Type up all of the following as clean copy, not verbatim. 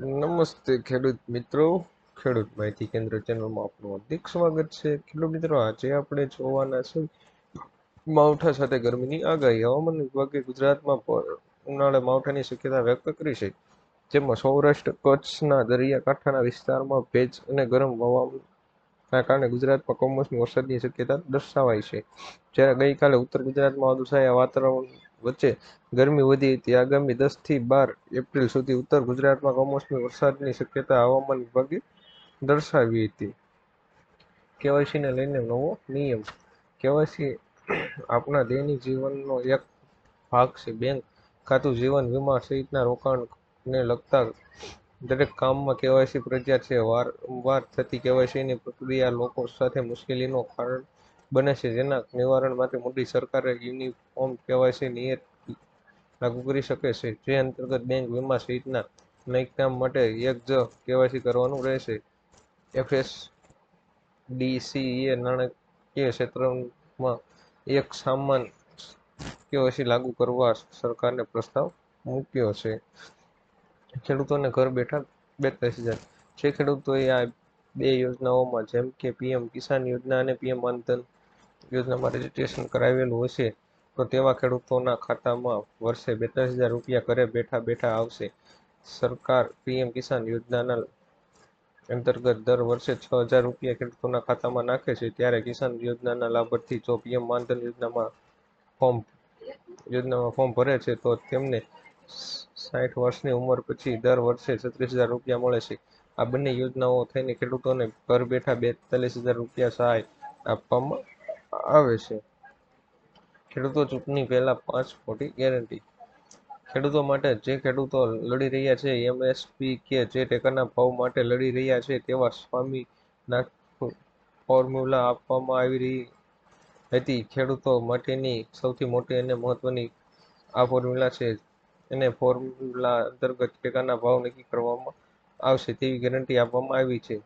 નમસ્તે ખેડૂત મિત્રો, ખેડૂત માહિતી કેન્દ્ર ચેનલમાં આપનું હાર્દિક સ્વાગત છે. ખેડૂત મિત્રો, આજે આપણે જોવાના છે માવઠા સાથે ગરમીની આગાહી. હવામાન વિભાગે ગુજરાતમાં ઉનાળે માવઠાની શક્યતા વ્યક્ત કરી છે, જેમાં સૌરાષ્ટ્ર કચ્છના દરિયાકાંઠાના વિસ્તારમાં ભેજ અને ગરમ હવામાનના કારણે ગુજરાતમાં કમોસમી વરસાદની શક્યતા દર્શાવાઈ છે. જ્યારે ગઈકાલે ઉત્તર ગુજરાતમાં વાદળછાયા વાતાવરણ વચ્ચે ગરમી વધી હતી. આગામી 10 થી 12 એપ્રિલ સુધી ઉત્તર ગુજરાતમાં કમોસમી વરસાદની શક્યતા હવામાન વિભાગે દર્શાવી હતી. કેવાયસીને લઈને નવો નિયમ. કેવાયસી આપણા દૈનિક જીવનનો એક ભાગ છે. બેંક ખાતું, જીવન વીમા સહિતના રોકાણને લગતા દરેક કામમાં કેવાયસી ફરજિયાત છે. વારંવાર થતી કેવાયસીની પ્રક્રિયા લોકો સાથે મુશ્કેલીનું કારણ બને છે, જેના નિવારણ માટે મોદી સરકારે યુનિફોર્મ કેવાયસી નિયત લાગુ કરી શકે છે, જે અંતર્ગત બેંક, વીમા સહિતના અનેક કામ માટે એક જ કેવાયસી કરવાનું રહેશે. એફએસડીસીએ નાણાકીય ક્ષેત્રમાં એક સમાન કેવાયસી લાગુ કરવા સરકારને પ્રસ્તાવ મૂક્યો છે. ખેડૂતોને ઘર બેઠા 42,000. જે ખેડૂતોએ આ બે યોજનાઓમાં જેમ કે પીએમ કિસાન યોજના અને પીએમ માનધન યોજનામાં રજીસ્ટ્રેશન કરાવેલું હશે, તો તેવા ખેડૂતોના ખાતામાં વર્ષે 42,000 રૂપિયા ઘરે બેઠા બેઠા આવશે. સરકાર પીએમ કિસાન યોજનાના અંતર્ગત દર વર્ષે 6,000 રૂપિયા ખેડૂતોના ખાતામાં નાખે છે. ત્યારે કિસાન યોજનાના લાભાર્થી જો પીએમ માનધન યોજનામાં ફોર્મ ભરે છે, તો તેમને 60 વર્ષની ઉંમર પછી દર વર્ષે 36,000 રૂપિયા મળે છે. આ બંને યોજનાઓ થઈને ખેડૂતોને ઘર બેઠા 42,000 રૂપિયા સહાય આપવામાં આવે છે. ખેડૂતો ચૂંટણી પહેલા 5 મોટી ગેરંટી. ખેડૂતો માટે. જે ખેડૂતો લડી રહ્યા છે એમએસપી કે જે ટેકાના ભાવ માટે લડી રહ્યા છે, તેવા સ્વામીનાથન ફોર્મ્યુલા આપવામાં આવી રહી હતી. ખેડૂતો માટેની સૌથી મોટી અને મહત્વની આ ફોર્મ્યુલા છે. અને ફોર્મ્યુલા અંતર્ગત ટેકાના ભાવ નક્કી કરવામાં આવશે તેવી ગેરંટી આપવામાં આવી છે.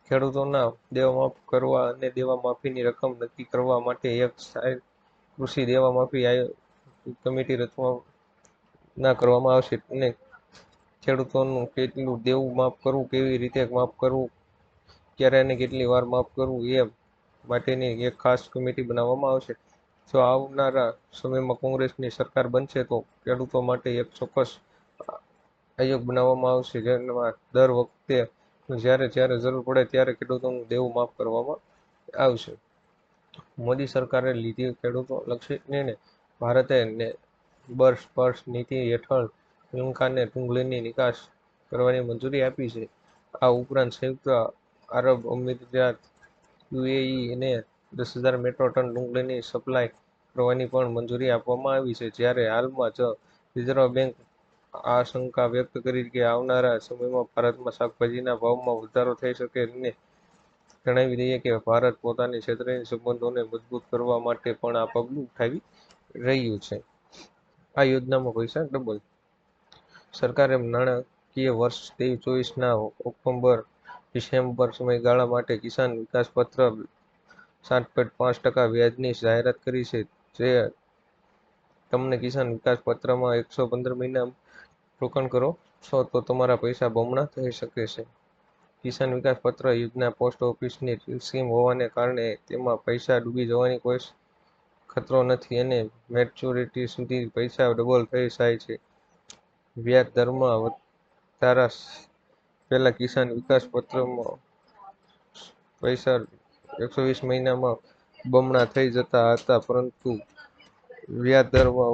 ખેડૂતોના દેવા માફ કરવા અને દેવા માફીની રકમ નક્કી કરવા માટે એક સ્થાયી કૃષિ દેવા માફી કમિટી રચના કરવામાં આવશે અને ખેડૂતોનું કેટલું દેવું માફ કરવું, કેવી રીતે માફ કરવું, ક્યારે અને કેટલી વાર માફ કરવું એ માટેની એક ખાસ કમિટી બનાવવામાં આવશે. જો આવનારા સમયમાં કોંગ્રેસની સરકાર બનશે, તો ખેડૂતો માટે એક ચોક્કસ આયોગ બનાવવામાં આવશે, જેમાં દર વખતે જ્યારે જ્યારે જરૂર પડે ત્યારે ખેડૂતોનું દેવું માફ કરવામાં આવશે. મોદી સરકારે લીધી ખેડૂતો લક્ષી નિર્ણય. ભારતે નેબર સ્પર્શ નીતિ હેઠળ શ્રીલંકાને ડુંગળીની નિકાસ કરવાની મંજૂરી આપી છે. આ ઉપરાંત સંયુક્ત આરબ અમીરાત યુએઈને 10,000 મેટ્રિક ટન ડુંગળીની સપ્લાય કરવાની પણ મંજૂરી આપવામાં આવી છે. જ્યારે હાલમાં જ રિઝર્વ બેંક આ શંકા વ્યક્ત કરી કે આવનારા સમયમાં ભારતમાં શાકભાજીના ભાવમાં વધારો થઈ શકે અને જણાવી દઈએ કે ભારત પોતાની ક્ષેત્રની સંબંધોને મજબૂત કરવા માટે પણ આ પગલું ઉઠાવી રહ્યું છે. આ યોજનામાં પૈસા ડબલ. સરકારે નાણાકીય વર્ષ 23-24ના ઓક્ટોબર-ડિસેમ્બર સમયગાળા માટે કિસાન વિકાસ પત્ર 7.5% વ્યાજની જાહેરાત કરી છે. જે તમને કિસાન વિકાસ પત્રમાં 115 મહિના રોકાણ કરો છો તો તમારા પૈસા બમણા થઈ શકે છે. કિસાન વિકાસ પત્ર યોજના પોસ્ટ ઓફિસની સ્કીમ હોવાને કારણે તેમાં પૈસા ડૂબી જવાની કોઈ ખતરો નથી અને મેચ્યોરિટી સુધી પૈસા ડબલ થઈ જાય છે. વ્યાજ દરમાં વધારા. પહેલા કિસાન વિકાસ પત્રમાં પૈસા 120 મહિનામાં બમણા થઈ જતા હતા, પરંતુ વ્યાજ દરમાં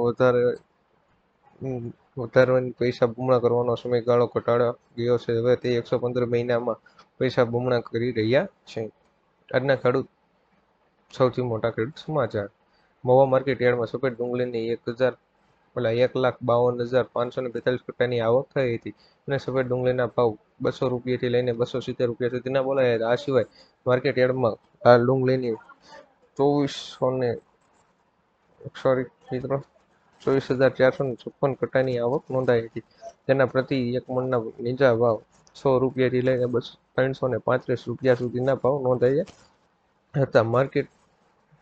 વધારવાની પૈસા બમણા કરવાનો સમયગાળો ઘટાડો ગયો છે. હવે તે 115 મહિનામાં પૈસા બમણા કરી રહ્યા છે. આજના સૌથી મોટા ખેડૂત સમાચાર. મહુવા માર્કેટ યાર્ડમાં સફેદ ડુંગળીની 1,52,545 કટ્ટાની આવક થઈ હતી અને સફેદ ડુંગળીના ભાવ 200 રૂપિયાથી લઈને 270 રૂપિયા સુધીના બોલાયા હતા. આ સિવાય માર્કેટ યાર્ડમાં લાલ ડુંગળીની 24,456 કટ્ટાની આવક નોંધાઈ હતી, જેના પ્રતિ એક મણના નીચા ભાવ 100 રૂપિયાથી લઈને 335 રૂપિયા સુધીના ભાવ નોંધાયા હતા.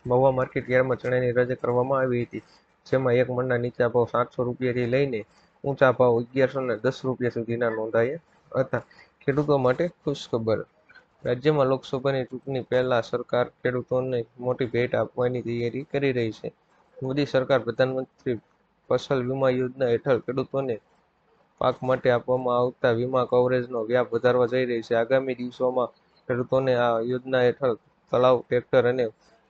મહુવા માર્કેટ યાર્ડમાં ચણાની રજા કરવામાં આવી હતી, જેમાં એક મણના નીચા ભાવ 700 રૂપિયાથી લઈને ઊંચા ભાવ 1,110 રૂપિયા સુધીના નોંધાયા હતા. ખેડૂતો માટે ખુશખબર. રાજ્યમાં લોકસભાની ચૂંટણી પહેલા સરકાર ખેડૂતોને મોટી ભેટ આપવાની તૈયારી કરી રહી છે. મોદી સરકાર પ્રધાનમંત્રી ફસલ વીમા યોજના હેઠળ ખેડૂતોને પાક માટે આપવામાં આવતા વીમા કવરેજનો વ્યાપ વધારવા જઈ રહી છે. આગામી દિવસોમાં ખેડૂતોને આ યોજના હેઠળ તલાવ, ટ્રેક્ટર અને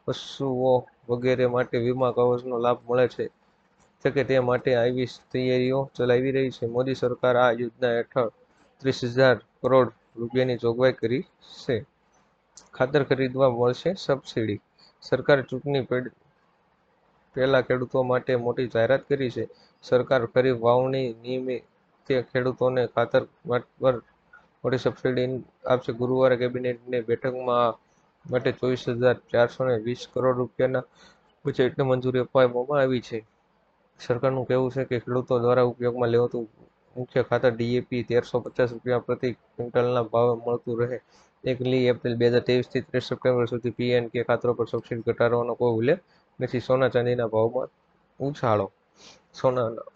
પશુઓ વગેરે માટે વીમા કવચનો લાભ મળે છે તે માટે આવી તૈયારીઓ ચલાવી રહી છે. મોદી સરકાર આ યોજના હેઠળ 30,000 કરોડ રૂપિયાની જોગવાઈ કરી છે. ખાતર ખરીદવા મળશે સબસિડી. સરકારે ચૂંટણી પહેલા ખેડૂતો માટે મોટી જાહેરાત કરી છે. સરકાર ખરીફ વાવણી નિમિત્તે ખેડૂતોને ખાતર પર મોટી સબસિડી આપશે. ગુરુવારે કેબિનેટની બેઠકમાં આ માટે 24,420 કરોડ રૂપિયાના બજેટને મંજૂરી આપવામાં આવી છે. સરકારનું કહેવું છે કે ખેડૂતો દ્વારા ઉપયોગમાં લેવાતું મુખ્ય ખાતર ડીએપી 1,350 રૂપિયા પ્રતિ ક્વિન્ટલના ભાવે મળતું રહે. 1 એપ્રિલ 2023 થી 30 સપ્ટેમ્બર સુધી પીએનકે ખાતરો પર સબસિડી ઘટાડવાનો કોઈ ઉલ્લેખ નથી. સોના ચાંદીના ભાવમાં ઉછાળો. સોનાના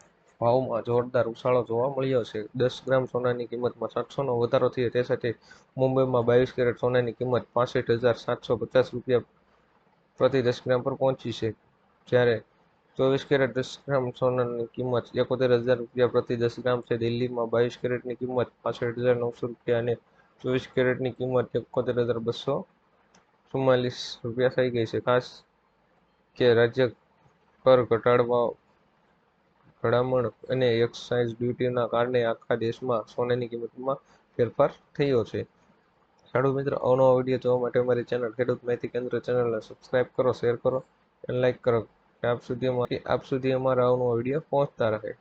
ભાવમાં જોરદાર ઉછાળો જોવા મળ્યો છે. 10 ગ્રામ સોનાની કિંમતમાં 700નો વધારો થયો. તે સાથે મુંબઈમાં 22 કેરેટ સોનાની કિંમત 65,750 રૂપિયા પ્રતિ 10 ગ્રામ પર પહોંચી છે, જ્યારે 24 કેરેટ 10 ગ્રામ સોનાની કિંમત 71,000 રૂપિયા પ્રતિ 10 ગ્રામ છે. દિલ્હીમાં 22 કેરેટની કિંમત 65,900 રૂપિયા અને 24 કેરેટની કિંમત 71,244 રૂપિયા થઈ ગઈ છે. ખાસ કે રાજ્ય કર ઘટાડામણ અને એક્સાઇઝ ડ્યુટીના કારણે આખા દેશમાં સોનાની કિંમતમાં ફેરફાર થયો છે. ખેડૂત મિત્રો, અવનવા વિડીયો જોવા માટે અમારી ચેનલ ખેડૂત માહિતી કેન્દ્ર ચેનલને સબસ્ક્રાઇબ કરો, શેર કરો અને લાઇક કરો કે આપ સુધી અમારા અવનવા વિડીયો પહોંચતા રહે.